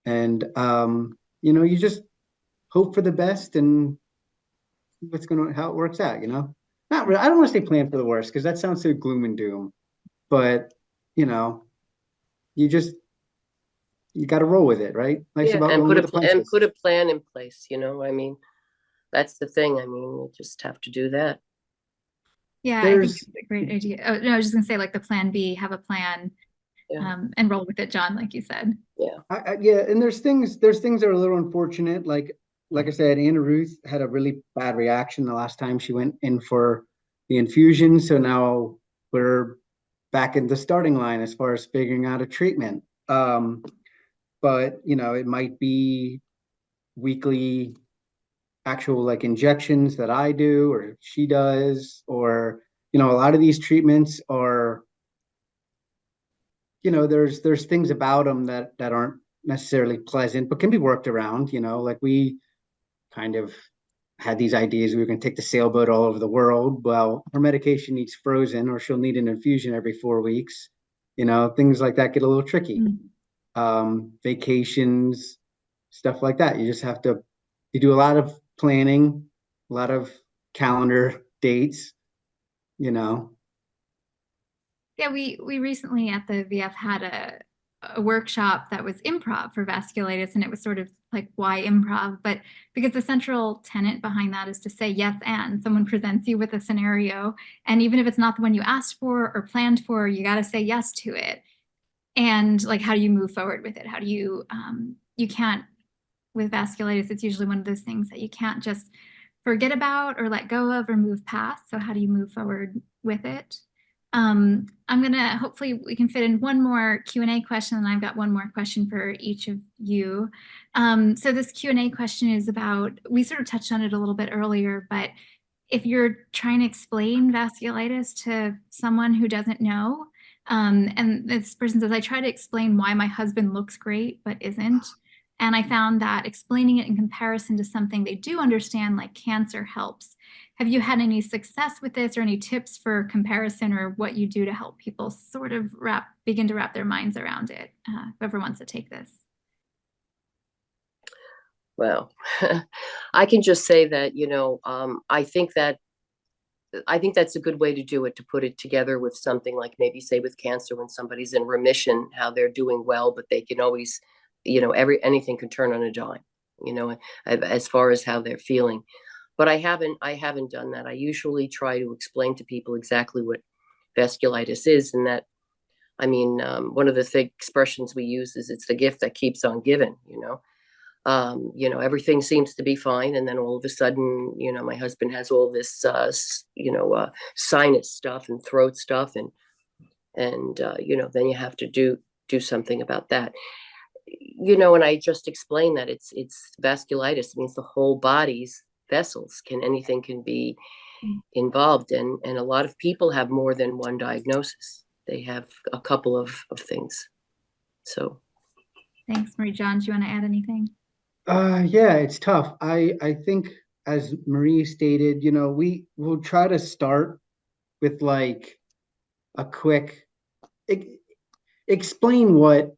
And, you just hope for the best and how it works out, Not really, I don't want to say plan for the worst because that sounds so gloom and doom, but you got to roll with it, right? Life's about and rolling with the punches. put a plan in place. I mean, that's the thing. I mean, you just have to do that. Yeah, I think it's a great idea. Oh, no, I was just gonna say, like, the plan B, have a plan, and roll with it, John, like you said. Yeah. Yeah, and there's things that are a little unfortunate. Like I said, Anna Ruth had a really bad reaction the last time she went in for the infusion. So now we're back in the starting line as far as figuring out a treatment. But it might be weekly actual like injections that I do or she does, or, a lot of these treatments are, there's things about them that aren't necessarily pleasant, but can be worked around, like we kind of had these ideas we were going to take the sailboat all over the world. Well, her medication needs frozen or she'll need an infusion every 4 weeks. Things like that get a little tricky. Vacations, stuff like that. You do a lot of planning, a lot of calendar dates, you know. Yeah, we recently at the VF had a workshop that was improv for vasculitis, and it was sort of like, why improv? But because the central tenet behind that is to say yes, and someone presents you with a scenario, and even if it's not the one you asked for or planned for, you got to say yes to it. And like, how do you move forward with it? How do you you can't, with vasculitis, it's usually one of those things that you can't just forget about or let go of or move past. So how do you move forward with it? I'm gonna, hopefully we can fit in one more Q&A question, and I've got one more question for each of you. So this Q&A question is about, we sort of touched on it a little bit earlier, but if you're trying to explain vasculitis to someone who doesn't know, and this person says, I try to explain why my husband looks great but isn't. And I found that explaining it in comparison to something they do understand, like cancer, helps. Have you had any success with this, or any tips for comparison, or what you do to help people sort of begin to wrap their minds around it? Whoever wants to take this. Well, I can just say that, I think that's a good way to do it, to put it together with something like, maybe say with cancer, when somebody's in remission, how they're doing well, but they can always, anything can turn on a dime, as far as how they're feeling. But I haven't done that. I usually try to explain to people exactly what vasculitis is, and that, one of the expressions we use is, it's the gift that keeps on giving. Everything seems to be fine, and then all of a sudden, my husband has all this, sinus stuff and throat stuff, and then you have to do something about that. And I just explained that it's vasculitis means the whole body's vessels, anything can be involved, and a lot of people have more than one diagnosis. They have a couple of things. So Thanks, Marie John. Do you want to add anything? Yeah, it's tough. I think, as Marie stated, we will try to start with like a quick explain what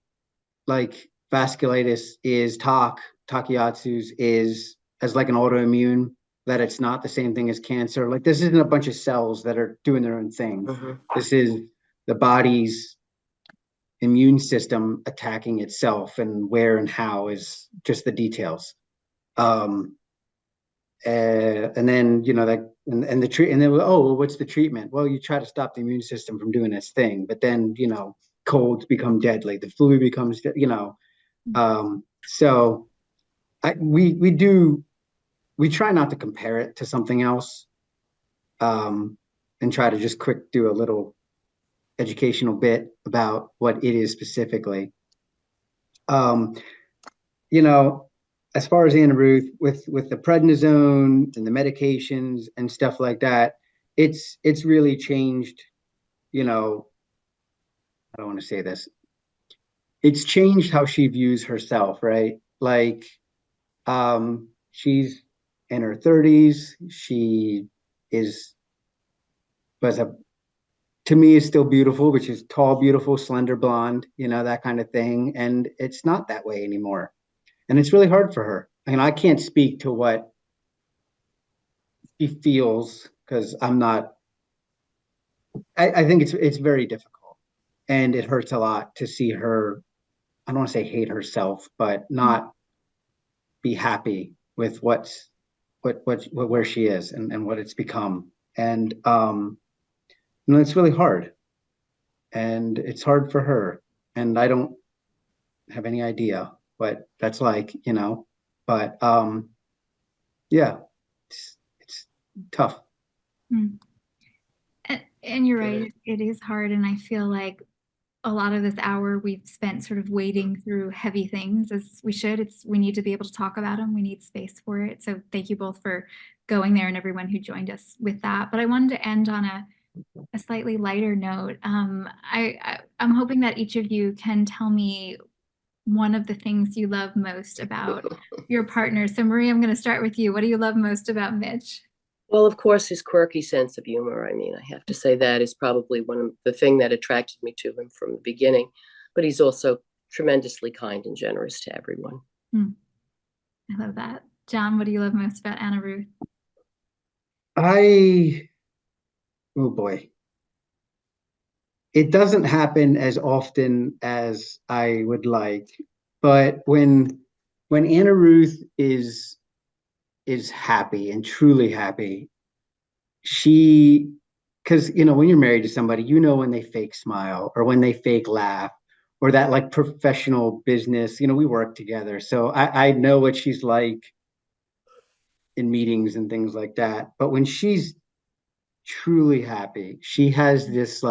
like vasculitis is, Takayatsu's is, as like an autoimmune, that it's not the same thing as cancer. Like, this isn't a bunch of cells that are doing their own thing. This is the body's immune system attacking itself, and where and how is just the details. And then, that, and the treat, and then, oh, well, what's the treatment? Well, you try to stop the immune system from doing its thing, but then, colds become deadly, the flu becomes, so we try not to compare it to something else, and try to just quick do a little educational bit about what it is specifically. As far as Anna Ruth, with the prednisone and the medications and stuff like that, it's really changed. I don't want to say this. It's changed how she views herself, right? Like, she's in her 30s. She to me, is still beautiful, which is tall, beautiful, slender, blonde, that kind of thing. And it's not that way anymore. And it's really hard for her. I can't speak to what she feels, because I'm not, I think it's very difficult, and it hurts a lot to see her, I don't want to say hate herself, but not be happy with where she is, and what it's become. And, it's really hard, and it's hard for her. And I don't have any idea what that's like, but, yeah, it's tough. And you're right, it is hard. And I feel like a lot of this hour we've spent sort of wading through heavy things as we should. We need to be able to talk about them. We need space for it. So thank you both for going there and everyone who joined us with that. But I wanted to end on a slightly lighter note. I'm hoping that each of you can tell me one of the things you love most about your partner. So Marie, I'm going to start with you. What do you love most about Mitch? Well, of course, his quirky sense of humor. I mean, I have to say that is probably one of the thing that attracted me to him from the beginning. But he's also tremendously kind and generous to everyone. I love that. John, what do you love most about Anna Ruth? Oh boy. It doesn't happen as often as I would like, but when Anna Ruth is happy and truly happy, because when you're married to somebody, when they fake smile or when they fake laugh or that like professional business, we work together. So I know what she's like in meetings and things like that. But when she's truly happy, she has this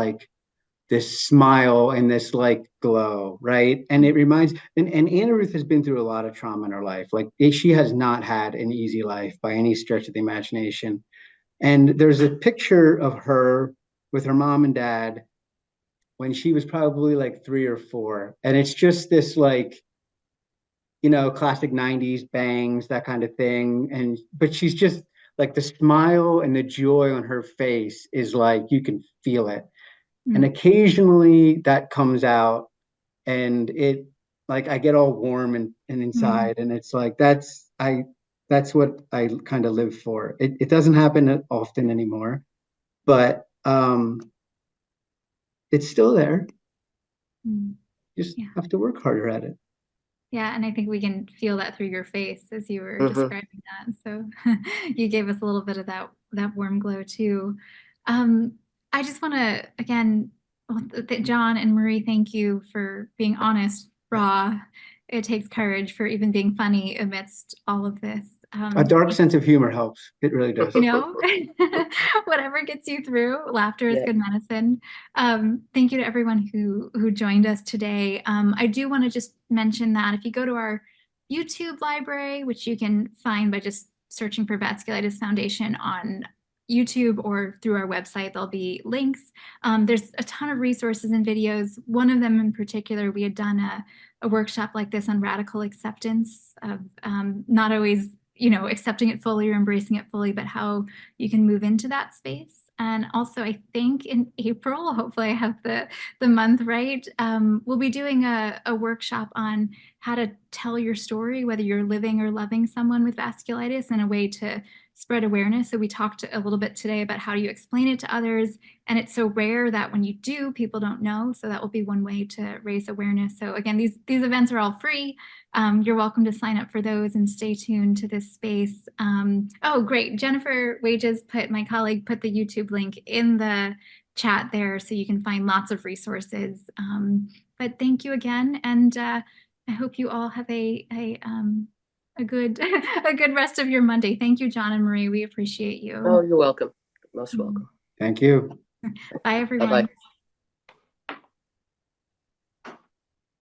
smile and this like glow, right? And it reminds, and Anna Ruth has been through a lot of trauma in her life. Like she has not had an easy life by any stretch of the imagination. And there's a picture of her with her mom and dad when she was probably like 3 or 4. And it's just this like, classic 90s bangs, that kind of thing. But she's just like the smile and the joy on her face is like, you can feel it. And occasionally that comes out and it like I get all warm and inside and it's like that's what I kind of live for. It doesn't happen often anymore, but it's still there. Just have to work harder at it. Yeah, and I think we can feel that through your face as you were describing that. So you gave us a little bit of that warm glow too. I just want to again, John and Marie, thank you for being honest, raw. It takes courage for even being funny amidst all of this. A dark sense of humor helps. It really does. Whatever gets you through, laughter is good medicine. Thank you to everyone who joined us today. I do want to just mention that if you go to our YouTube library, which you can find by just searching for Vasculitis Foundation on YouTube or through our website, there'll be links. There's a ton of resources and videos. One of them in particular, we had done a workshop like this on radical acceptance of not always accepting it fully or embracing it fully, but how you can move into that space. And also, I think in April, hopefully I have the month right, we'll be doing a workshop on how to tell your story, whether you're living or loving someone with vasculitis, in a way to spread awareness. So we talked a little bit today about how do you explain it to others. And it's so rare that when you do, people don't know. So that will be one way to raise awareness. So again, these events are all free. You're welcome to sign up for those and stay tuned to this space. Oh, great. Jennifer Wages, my colleague, put the YouTube link in the chat there so you can find lots of resources. But thank you again. And I hope you all have a good rest of your Monday. Thank you, John and Marie. We appreciate you. Oh, you're welcome. Most welcome. Thank you. Bye, everyone. Bye-bye.